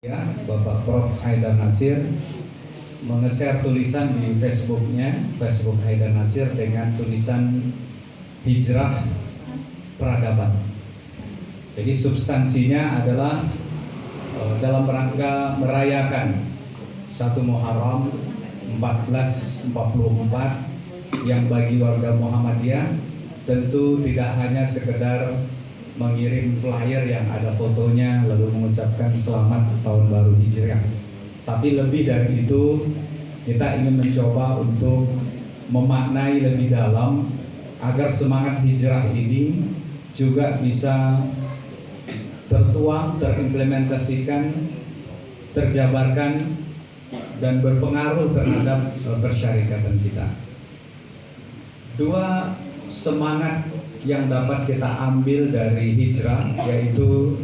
Ya, Bapak Prof. Haidar Nasir nge-share tulisan di Facebooknya, Facebook Haidar Nasir dengan tulisan hijrah peradaban. Jadi substansinya adalah dalam rangka merayakan 1 Muharram 1444 yang bagi warga Muhammadiyah tentu tidak hanya sekedar mengirim flyer yang ada fotonya lalu mengucapkan selamat tahun baru Hijriah. Tapi lebih dari itu, kita ingin mencoba untuk memaknai lebih dalam agar semangat hijrah ini juga bisa tertuang, terimplementasikan, terjabarkan dan berpengaruh terhadap persyarikatan kita. Dua semangat yang dapat kita ambil dari hijrah yaitu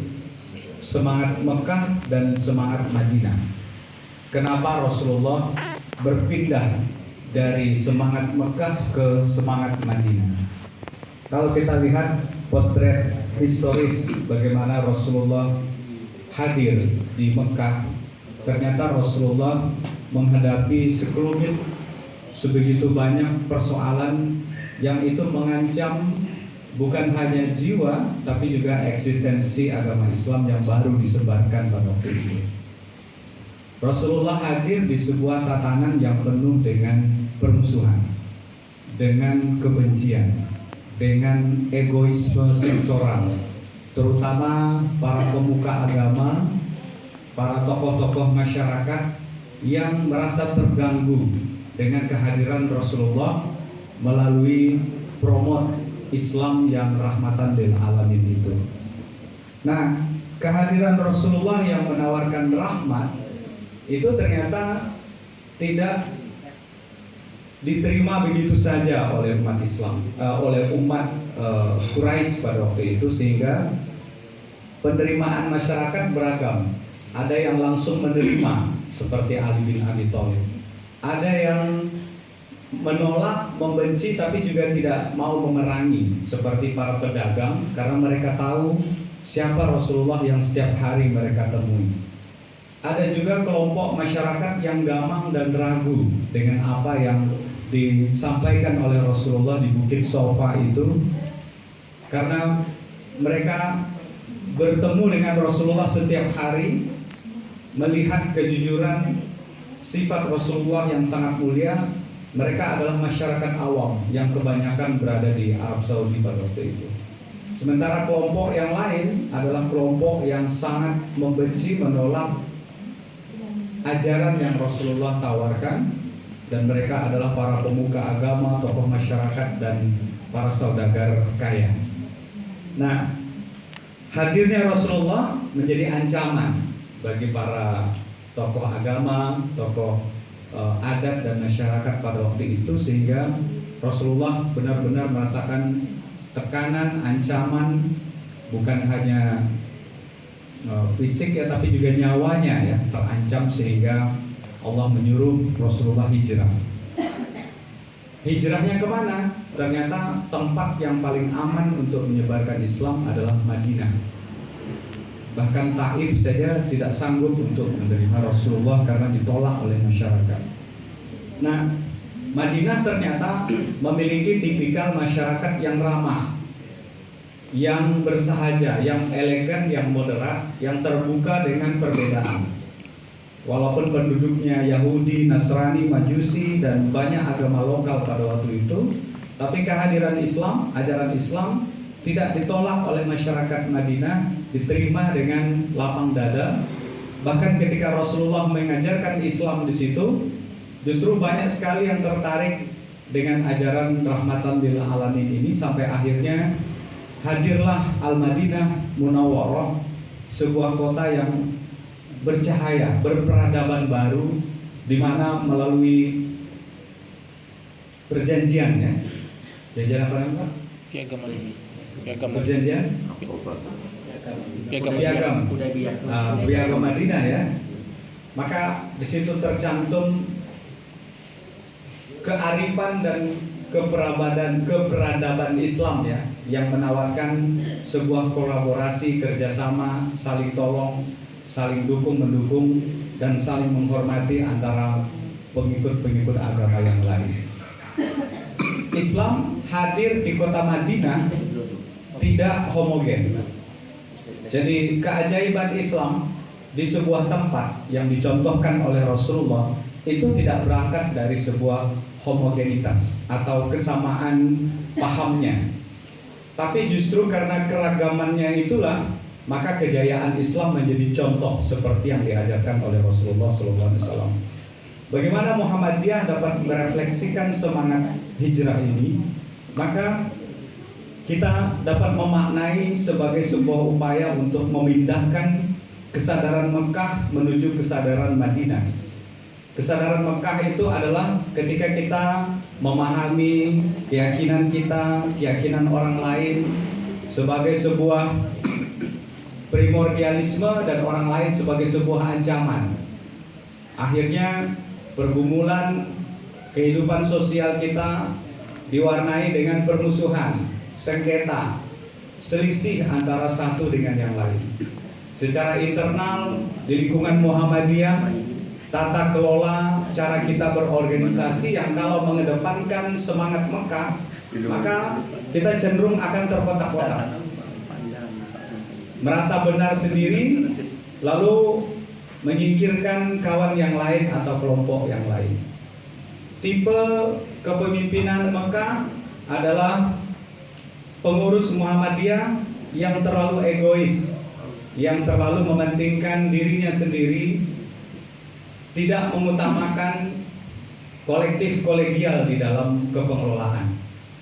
semangat Mekah dan semangat Madinah. Kenapa Rasulullah berpindah dari semangat Mekah ke semangat Madinah? Kalau kita lihat potret historis bagaimana Rasulullah hadir di Mekah, ternyata Rasulullah menghadapi sebegitu banyak persoalan yang itu mengancam bukan hanya jiwa, tapi juga eksistensi agama Islam yang baru disebarkan pada waktu itu. Rasulullah hadir di sebuah tatanan yang penuh dengan permusuhan, dengan kebencian, dengan egoisme sektoral, terutama para pemuka agama, para tokoh-tokoh masyarakat yang merasa terganggu dengan kehadiran Rasulullah melalui promote Islam yang rahmatan lil alamin itu. Nah, kehadiran Rasulullah yang menawarkan rahmat itu ternyata tidak diterima begitu saja oleh umat Islam, oleh umat Quraisy pada waktu itu, sehingga penerimaan masyarakat beragam. Ada yang langsung menerima seperti Ali bin Abi Thalib. Ada yang menolak, membenci, tapi juga tidak mau memerangi seperti para pedagang karena mereka tahu siapa Rasulullah yang setiap hari mereka temui. Ada juga kelompok masyarakat yang gamang dan ragu dengan apa yang disampaikan oleh Rasulullah di Bukit Sofa itu, karena mereka bertemu dengan Rasulullah setiap hari, melihat kejujuran sifat Rasulullah yang sangat mulia. Mereka adalah masyarakat awam yang kebanyakan berada di Arab Saudi pada waktu itu. Sementara kelompok yang lain adalah kelompok yang sangat membenci, menolak ajaran yang Rasulullah tawarkan, dan mereka adalah para pemuka agama, tokoh masyarakat, dan para saudagar kaya. Nah, hadirnya Rasulullah menjadi ancaman bagi para tokoh agama, tokoh adat dan masyarakat pada waktu itu, sehingga Rasulullah benar-benar merasakan tekanan, ancaman, bukan hanya fisik ya, tapi juga nyawanya ya terancam, sehingga Allah menyuruh Rasulullah hijrah. Hijrahnya kemana? Ternyata tempat yang paling aman untuk menyebarkan Islam adalah Madinah. Bahkan Taif saja tidak sanggup untuk menerima Rasulullah karena ditolak oleh masyarakat. Nah, Madinah ternyata memiliki tipikal masyarakat yang ramah, yang bersahaja, yang elegan, yang moderat, yang terbuka dengan perbedaan. Walaupun penduduknya Yahudi, Nasrani, Majusi, dan banyak agama lokal pada waktu itu, tapi kehadiran Islam, ajaran Islam tidak ditolak oleh masyarakat Madinah, diterima dengan lapang dada. Bahkan ketika Rasulullah mengajarkan Islam di situ, justru banyak sekali yang tertarik dengan ajaran rahmatan lil alamin ini, sampai akhirnya hadirlah Al-Madinah Munawwarah, sebuah kota yang bercahaya, berperadaban baru, di mana melalui perjanjian ya. Perjanjian apa namanya? Perjanjian Piagam Madinah ya. Maka di situ tercantum kearifan dan keberadaban Islam ya, yang menawarkan sebuah kolaborasi, kerjasama, saling tolong, saling dukung-mendukung dan saling menghormati antara pengikut-pengikut agama yang lain. Islam hadir di kota Madinah tidak homogen. Jadi keajaiban Islam di sebuah tempat yang dicontohkan oleh Rasulullah itu tidak berangkat dari sebuah homogenitas atau kesamaan pahamnya, tapi justru karena keragamannya itulah maka kejayaan Islam menjadi contoh seperti yang diajarkan oleh Rasulullah SAW. Bagaimana Muhammadiyah dapat merefleksikan semangat hijrah ini? Maka kita dapat memaknai sebagai sebuah upaya untuk memindahkan kesadaran Mekah menuju kesadaran Madinah. Kesadaran Mekah itu adalah ketika kita memahami keyakinan kita, keyakinan orang lain sebagai sebuah primordialisme dan orang lain sebagai sebuah ancaman. Akhirnya pergumulan kehidupan sosial kita diwarnai dengan permusuhan, sengketa, selisih antara satu dengan yang lain. Secara internal di lingkungan Muhammadiyah, tata kelola cara kita berorganisasi yang kalau mengedepankan semangat Mekah, maka kita cenderung akan terkotak-kotak, merasa benar sendiri, lalu menyingkirkan kawan yang lain atau kelompok yang lain. Tipe kepemimpinan Mekah adalah pengurus Muhammadiyah yang terlalu egois, yang terlalu mementingkan dirinya sendiri, tidak mengutamakan kolektif kolegial di dalam kepengelolaan,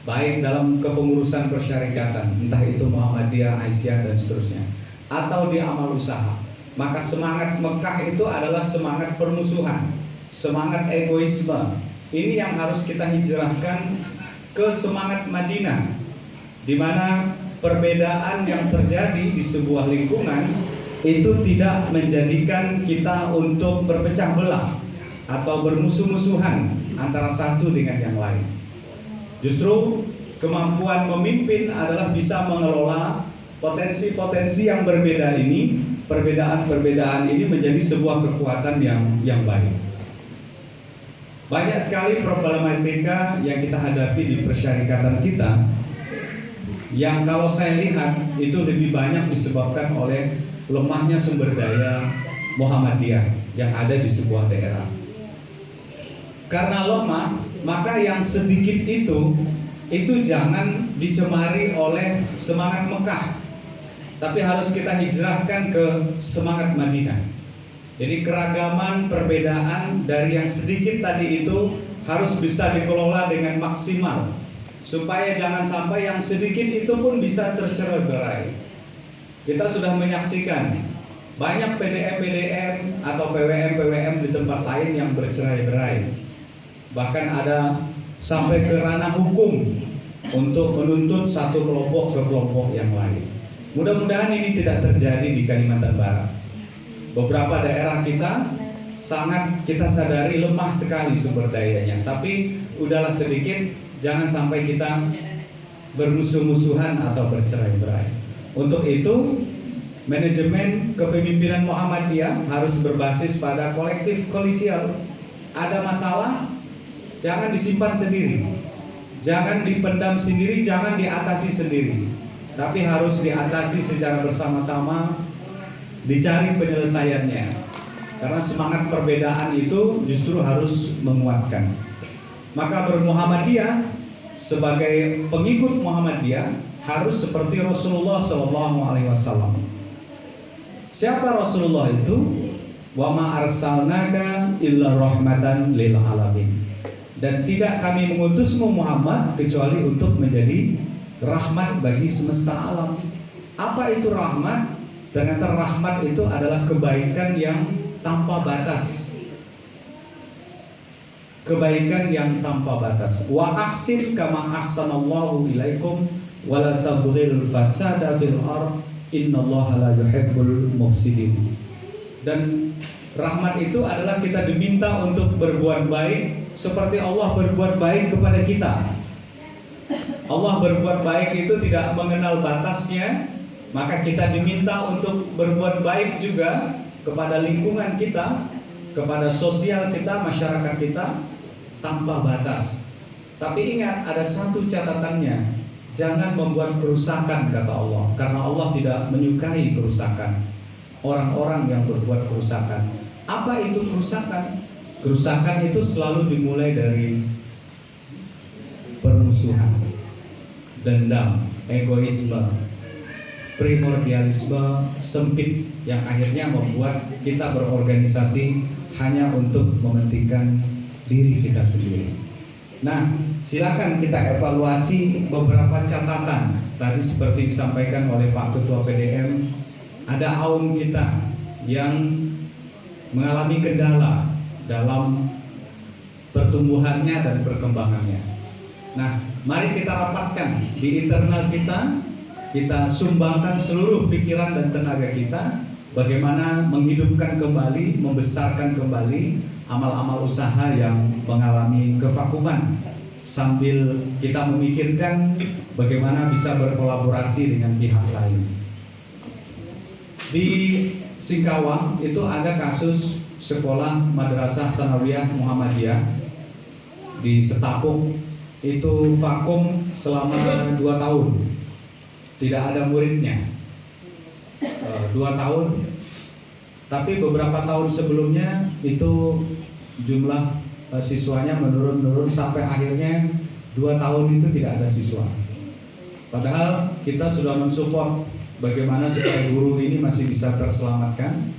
baik dalam kepengurusan persyarikatan, entah itu Muhammadiyah, Aisyah dan seterusnya, atau di amal usaha. Maka semangat Mekah itu adalah semangat permusuhan, semangat egoisme. Ini yang harus kita hijrahkan ke semangat Madinah, di mana perbedaan yang terjadi di sebuah lingkungan itu tidak menjadikan kita untuk berpecah belah atau bermusuh-musuhan antara satu dengan yang lain. Justru kemampuan memimpin adalah bisa mengelola potensi-potensi yang berbeda ini, perbedaan-perbedaan ini menjadi sebuah kekuatan yang baik. Banyak sekali problematika yang kita hadapi di persyarikatan kita, yang kalau saya lihat itu lebih banyak disebabkan oleh lemahnya sumber daya Muhammadiyah yang ada di sebuah daerah. Karena lemah, maka yang sedikit itu jangan dicemari oleh semangat Mekah, tapi harus kita hijrahkan ke semangat Madinah. Jadi keragaman perbedaan dari yang sedikit tadi itu harus bisa dikelola dengan maksimal, supaya jangan sampai yang sedikit itu pun bisa tercerai-berai. Kita sudah menyaksikan banyak PDM-PDM atau PWM-PWM di tempat lain yang bercerai-berai. Bahkan ada sampai ke ranah hukum untuk menuntut satu kelompok ke kelompok yang lain. Mudah-mudahan ini tidak terjadi di Kalimantan Barat. Beberapa daerah kita sangat kita sadari lemah sekali sumber dayanya, tapi udahlah sedikit, jangan sampai kita bermusuh-musuhan atau bercerai-berai. Untuk itu, manajemen kepemimpinan Muhammadiyah harus berbasis pada kolektif kolegial. Ada masalah, jangan disimpan sendiri, jangan dipendam sendiri, jangan diatasi sendiri, tapi harus diatasi secara bersama-sama, dicari penyelesaiannya. Karena semangat perbedaan itu justru harus menguatkan. Maka bermuhammadiyah sebagai pengikut Muhammadiyah harus seperti Rasulullah SAW. Siapa Rasulullah itu? Wa ma arsalnaka illa rahmatan lil alamin. Dan tidak kami mengutusmu Muhammad kecuali untuk menjadi rahmat bagi semesta alam. Apa itu rahmat? Ternyata rahmat itu adalah kebaikan yang tanpa batas. Kebaikan yang tanpa batas. Wa ahsin kama ahsanallahu ilaikum wa la tabghil fasada fil ardh innallaha la yuhibbul mufsidin. Dan rahmat itu adalah kita diminta untuk berbuat baik seperti Allah berbuat baik kepada kita. Allah berbuat baik itu tidak mengenal batasnya, maka kita diminta untuk berbuat baik juga kepada lingkungan kita, kepada sosial kita, masyarakat kita tanpa batas. Tapi ingat, ada satu catatannya, jangan membuat kerusakan, kata Allah, karena Allah tidak menyukai kerusakan, orang-orang yang berbuat kerusakan. Apa itu kerusakan? Kerusakan itu selalu dimulai dari permusuhan, dendam, egoisme, primordialisme sempit yang akhirnya membuat kita berorganisasi hanya untuk mementingkan diri kita sendiri. Nah, silakan kita evaluasi beberapa catatan. Tadi seperti disampaikan oleh Pak Ketua PDM, ada AUM kita yang mengalami kendala dalam pertumbuhannya dan perkembangannya. Nah, mari kita rapatkan di internal kita, kita sumbangkan seluruh pikiran dan tenaga kita bagaimana menghidupkan kembali, membesarkan kembali amal-amal usaha yang mengalami kevakuman, sambil kita memikirkan bagaimana bisa berkolaborasi dengan pihak lain. Di Singkawang itu ada kasus sekolah Madrasah Sanawiyah Muhammadiyah di Setapuk, itu vakum selama 2 tahun, tidak ada muridnya. 2 tahun. Tapi beberapa tahun sebelumnya itu jumlah siswanya menurun sampai akhirnya 2 tahun itu tidak ada siswa. Padahal kita sudah mensupport bagaimana supaya guru ini masih bisa terselamatkan.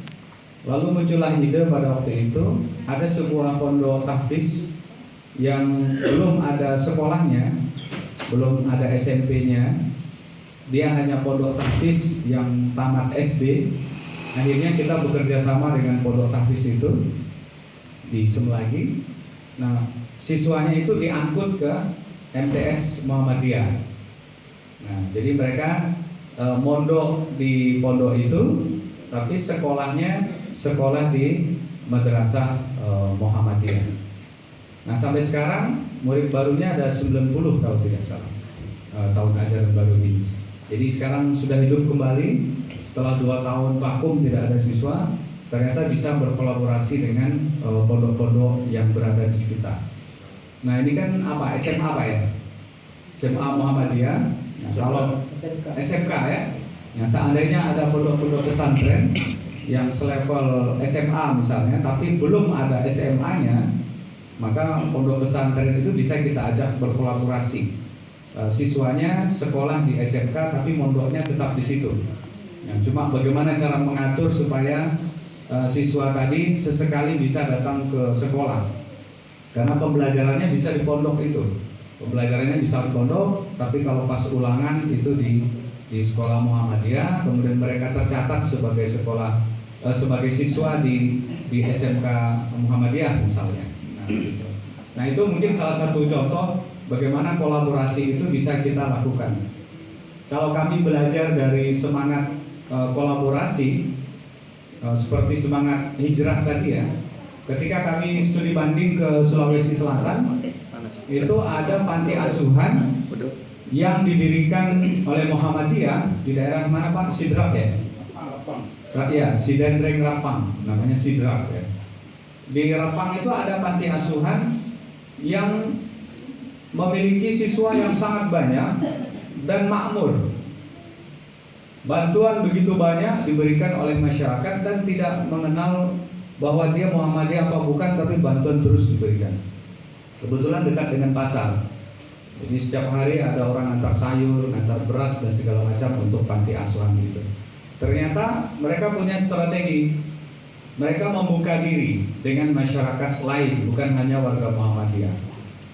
Lalu muncullah ide pada waktu itu, ada sebuah pondok tahfiz yang belum ada sekolahnya, belum ada SMP-nya. Dia hanya pondok tahfiz yang tamat SD. Akhirnya kita bekerja sama dengan pondok tahfiz itu di Semlagi. Nah, siswanya itu diangkut ke MTS Muhammadiyah. Nah, jadi mereka mondok di pondok itu, tapi sekolahnya sekolah di Madrasah Muhammadiyah. Nah, sampai sekarang murid barunya ada 90 kalau tidak salah, tahun ajaran baru ini. Jadi sekarang sudah hidup kembali. Setelah 2 tahun vakum tidak ada siswa, ternyata bisa berkolaborasi dengan pondok-pondok yang berada di sekitar. Nah, ini kan apa? SMA apa ya? SMA Muhammadiyah. Nah, kalau SMK ya. Nah, seandainya ada pondok-pondok pesantren yang selevel SMA misalnya, tapi belum ada SMA-nya, maka pondok pesantren itu bisa kita ajak berkolaborasi. Siswanya sekolah di SMK tapi mondoknya tetap di situ. Ya, cuma bagaimana cara mengatur supaya siswa tadi sesekali bisa datang ke sekolah, karena pembelajarannya bisa di pondok itu. Pembelajarannya bisa di pondok, tapi kalau pas ulangan itu di sekolah Muhammadiyah, kemudian mereka tercatat sebagai sekolah sebagai siswa di SMK Muhammadiyah misalnya. Nah, itu mungkin salah satu contoh bagaimana kolaborasi itu bisa kita lakukan. Kalau kami belajar dari semangat kolaborasi, seperti semangat hijrah tadi ya, ketika kami studi banding ke Sulawesi Selatan, itu ada panti asuhan yang didirikan oleh Muhammadiyah di daerah mana Pak? Sidrap ya? Ya, Sidendreng Rapang, namanya Sidrap ya. Di Rapang itu ada panti asuhan yang memiliki siswa yang sangat banyak dan makmur. Bantuan begitu banyak diberikan oleh masyarakat dan tidak mengenal bahwa dia Muhammadiyah apa bukan, tapi bantuan terus diberikan. Kebetulan dekat dengan pasar, jadi setiap hari ada orang antar sayur, antar beras dan segala macam untuk panti asuhan itu. Ternyata mereka punya strategi. Mereka membuka diri dengan masyarakat lain, bukan hanya warga Muhammadiyah.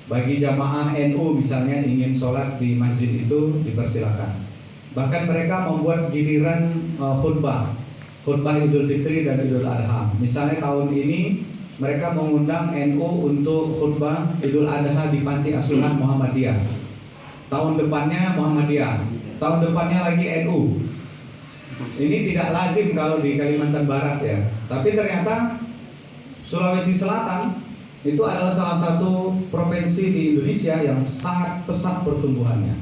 Bagi jamaah NU misalnya ingin sholat di masjid itu dipersilakan. Bahkan mereka membuat giliran khutbah Idul Fitri dan Idul Adha. Misalnya tahun ini mereka mengundang NU untuk khutbah Idul Adha di panti asuhan Muhammadiyah. Tahun depannya Muhammadiyah, tahun depannya lagi NU. Ini tidak lazim kalau di Kalimantan Barat ya. Tapi ternyata Sulawesi Selatan itu adalah salah satu provinsi di Indonesia yang sangat pesat pertumbuhannya.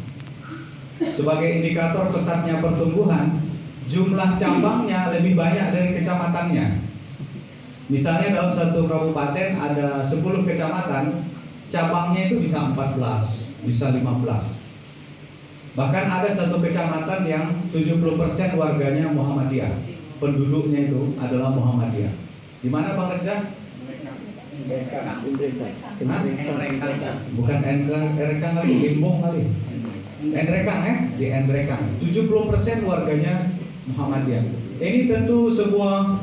Sebagai indikator pesatnya pertumbuhan, jumlah cabangnya lebih banyak dari kecamatannya. Misalnya dalam satu kabupaten ada 10 kecamatan, cabangnya itu bisa 14, bisa 15. Bahkan ada satu kecamatan yang 70% warganya Muhammadiyah, penduduknya itu adalah Muhammadiyah. Di mana Bang Reza? Bukan Enrekang kali, Limbong kali. Enrekang di Enrekang. 70% warganya Muhammadiyah. Ini tentu sebuah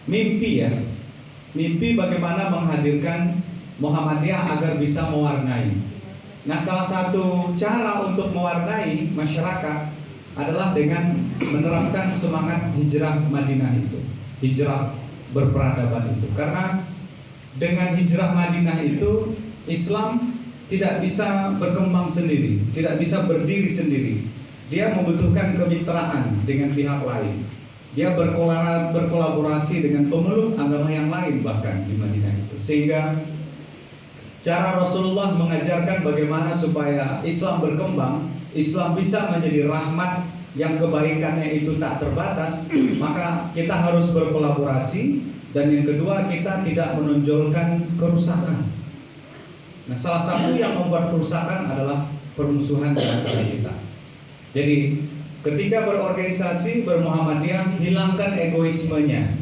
mimpi ya. Mimpi bagaimana menghadirkan Muhammadiyah agar bisa mewarnai. Nah, salah satu cara untuk mewarnai masyarakat adalah dengan menerapkan semangat hijrah Madinah itu. Hijrah berperadaban itu. Karena dengan hijrah Madinah itu Islam tidak bisa berkembang sendiri, tidak bisa berdiri sendiri. Dia membutuhkan kemitraan dengan pihak lain. Dia berkolaborasi dengan pemeluk agama yang lain bahkan di Madinah itu. Sehingga cara Rasulullah mengajarkan bagaimana supaya Islam berkembang, Islam bisa menjadi rahmat yang kebaikannya itu tak terbatas, maka kita harus berkolaborasi. Dan yang kedua, kita tidak menonjolkan kerusakan. Nah, salah satu yang membuat kerusakan adalah permusuhan di antara kita. Jadi ketika berorganisasi, bermuhammadiyah, hilangkan egoismenya,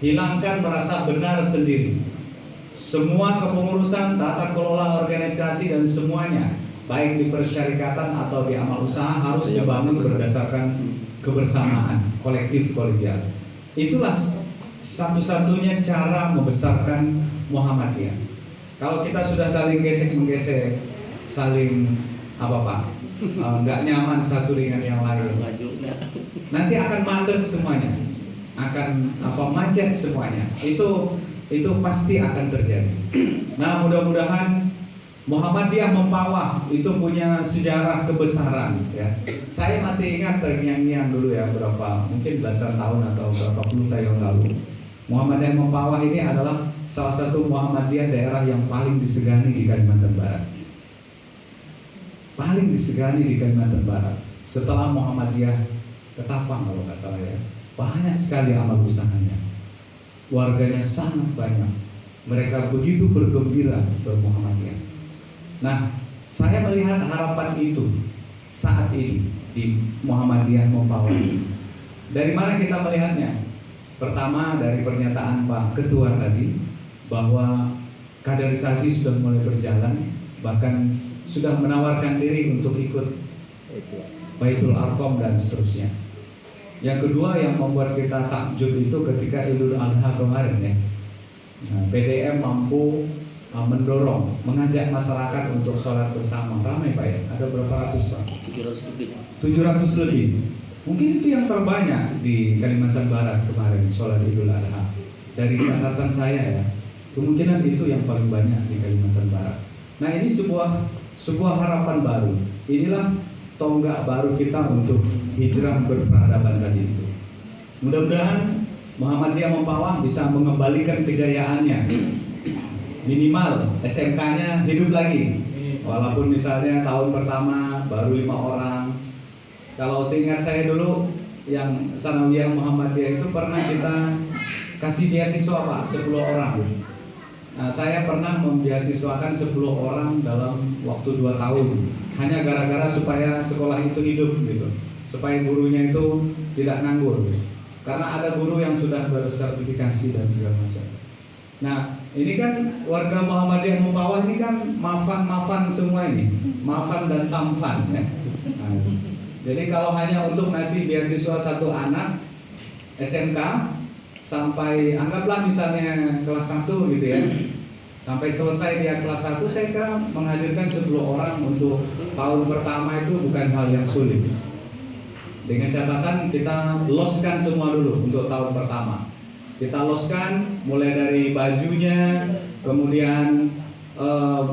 hilangkan merasa benar sendiri. Semua kepengurusan, tata kelola organisasi dan semuanya, baik di persyarikatan atau di amal usaha, harus dibangun berdasarkan kebersamaan, kolektif kolegial. Itulah satu-satunya cara membesarkan Muhammadiyah. Kalau kita sudah saling gesek-menggesek, saling nggak nyaman satu dengan yang lain, nanti akan mandek semuanya, akan macet semuanya. Itu pasti akan terjadi. Nah, mudah-mudahan Muhammadiyah Mempawah itu punya sejarah kebesaran ya. Saya masih ingat terngiang-ngiang dulu ya, mungkin belasan tahun atau berapa puluh tahun lalu. Muhammadiyah Mempawah ini adalah salah satu Muhammadiyah daerah yang paling disegani di Kalimantan Barat. Paling disegani di Kalimantan Barat. Setelah Muhammadiyah Ketapang kalau nggak salah ya. Banyak sekali amal usahanya. Warganya sangat banyak. Mereka begitu bergembira bermuhammadiyah. Nah, saya melihat harapan itu saat ini di Muhammadiyah Mempawah. Dari mana kita melihatnya? Pertama, dari pernyataan Pak Ketua tadi bahwa kaderisasi sudah mulai berjalan, bahkan sudah menawarkan diri untuk ikut Baitul Arqam dan seterusnya. Yang kedua yang membuat kita takjub itu ketika Idul Adha kemarin ya. Nah, PDM mampu mendorong, mengajak masyarakat untuk sholat bersama. Ramai Pak ya? Ada berapa ratus Pak? 700 lebih. 700 lebih. Mungkin itu yang terbanyak di Kalimantan Barat kemarin sholat Idul Adha. Dari catatan saya ya, kemungkinan itu yang paling banyak di Kalimantan Barat. Nah, ini sebuah harapan baru. Inilah tonggak baru kita untuk hijrah berperadaban tadi itu. Mudah-mudahan Muhammadiyah Mempawah bisa mengembalikan kejayaannya. Minimal SMK-nya hidup lagi. Walaupun misalnya tahun pertama baru 5 orang. Kalau seingat saya dulu yang Sanawiyah Muhammadiyah itu pernah kita kasih beasiswa Pak 10 orang. Nah, saya pernah membiasiswakan 10 orang dalam waktu 2 tahun. Hanya gara-gara supaya sekolah itu hidup gitu. Supaya gurunya itu tidak nganggur. Karena ada guru yang sudah bersertifikasi dan segala macam. Nah, ini kan warga Muhammadiyah Mempawah ini kan mafan semua ini. Mafan dan tamfan ya. Nah, jadi kalau hanya untuk ngasih beasiswa satu anak SMK sampai anggaplah misalnya kelas 1 gitu ya. Sampai selesai dia kelas 1, saya kira menghadirkan 10 orang untuk tahun pertama itu bukan hal yang sulit. Dengan catatan kita loskan semua dulu untuk tahun pertama. Kita loskan mulai dari bajunya, kemudian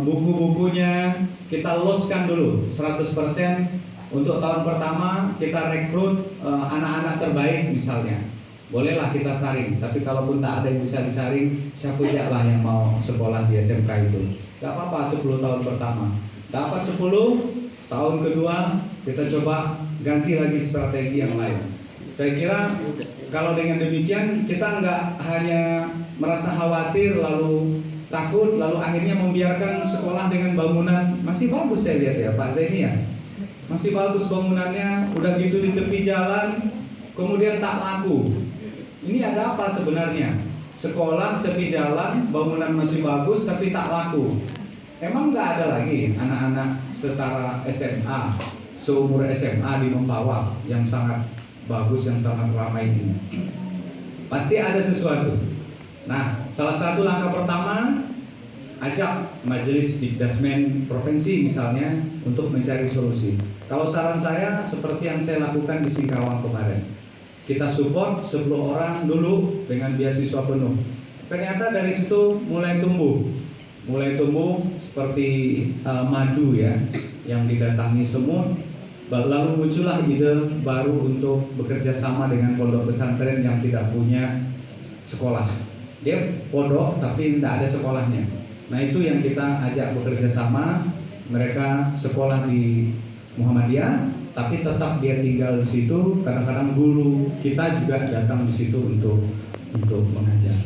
buku-bukunya, kita loskan dulu 100%. Untuk tahun pertama kita rekrut anak-anak terbaik misalnya. Bolehlah kita saring, tapi kalaupun tak ada yang bisa disaring, siapa lah yang mau sekolah di SMK itu. Gak apa-apa 10 tahun pertama. Dapat 10, tahun kedua kita coba ganti lagi strategi yang lain. Saya kira kalau dengan demikian kita nggak hanya merasa khawatir lalu takut lalu akhirnya membiarkan sekolah dengan bangunan masih bagus. Saya lihat ya Pak Zaini ya, masih bagus bangunannya, udah gitu di tepi jalan kemudian tak laku. Ini ada apa sebenarnya? Sekolah tepi jalan, bangunan masih bagus tapi tak laku. Emang nggak ada lagi anak-anak setara SMA, seumur SMA di Mempawah yang sangat bagus, yang sangat ramai ini? Pasti ada sesuatu. Nah, salah satu langkah pertama, ajak majelis Dikdasmen provinsi misalnya untuk mencari solusi. Kalau saran saya seperti yang saya lakukan di Singkawang kemarin, kita support 10 orang dulu dengan beasiswa penuh. Ternyata dari situ mulai tumbuh seperti madu ya, yang didatangi semut. Lalu muncullah ide baru untuk bekerja sama dengan pondok pesantren yang tidak punya sekolah. Dia pondok tapi tidak ada sekolahnya. Nah itu yang kita ajak bekerja sama. Mereka sekolah di Muhammadiyah, tapi tetap dia tinggal di situ. Kadang-kadang guru kita juga datang di situ untuk mengajar.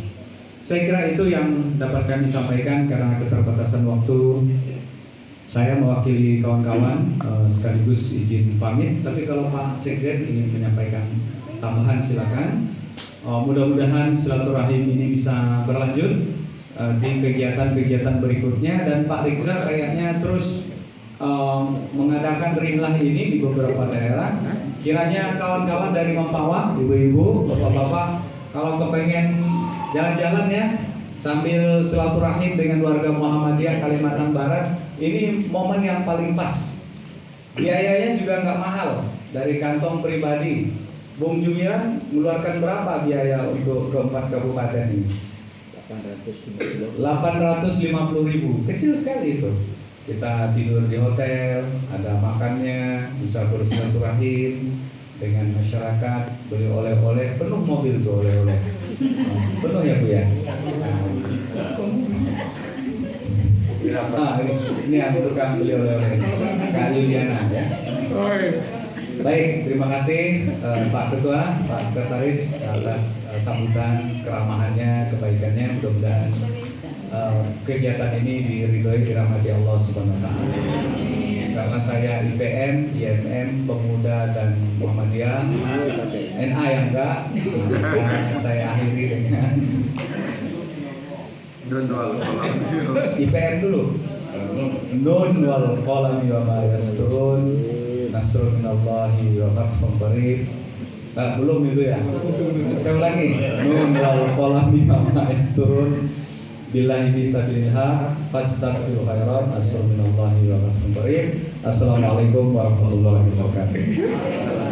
Saya kira itu yang dapat kami sampaikan karena keterbatasan waktu. Saya mewakili kawan-kawan sekaligus izin pamit. Tapi kalau Pak Sekjen ingin menyampaikan tambahan silakan. Mudah-mudahan silaturahim ini bisa berlanjut di kegiatan-kegiatan berikutnya, dan Pak Rizza kayaknya terus mengadakan rimlah ini di beberapa daerah. Kiranya kawan-kawan dari Mempawah, ibu-ibu, bapak-bapak, kalau kepengen jalan-jalan ya sambil silaturahim dengan warga Muhammadiyah Kalimantan Barat, ini momen yang paling pas. Biayanya juga nggak mahal, dari kantong pribadi. Bung Jumiran mengeluarkan berapa biaya untuk keempat kabupaten ini? 850.000, kecil sekali itu. Kita tidur di hotel, ada makannya, bisa bersilaturahim dengan masyarakat, beli oleh-oleh, penuh mobil tuh oleh-oleh. Penuh ya Bu ya? Ini aku tukang beli oleh-oleh Kak Yuliana ya. Baik, terima kasih Pak Ketua, Pak Sekretaris atas sambutan keramahannya, kebaikannya. Mudah-mudahan kegiatan ini diridhoi, dirahmati Allah Subhanahu wa taala. Karena saya IPM, IMM, Pemuda dan Muhammadiyah, NA yang enggak, saya akhiri dengan IPM dulu. Nun wal qalami wa ma yasturun, nasrun minallahi wa fathun qarib. Belum itu ya. Saya ulangi. Nun wal qalami wa ma yasturun, billahi bisabilillah, fastaghfirul khairat, nasrun minallahi wa fathun qarib. Assalamualaikum warahmatullahi wabarakatuh.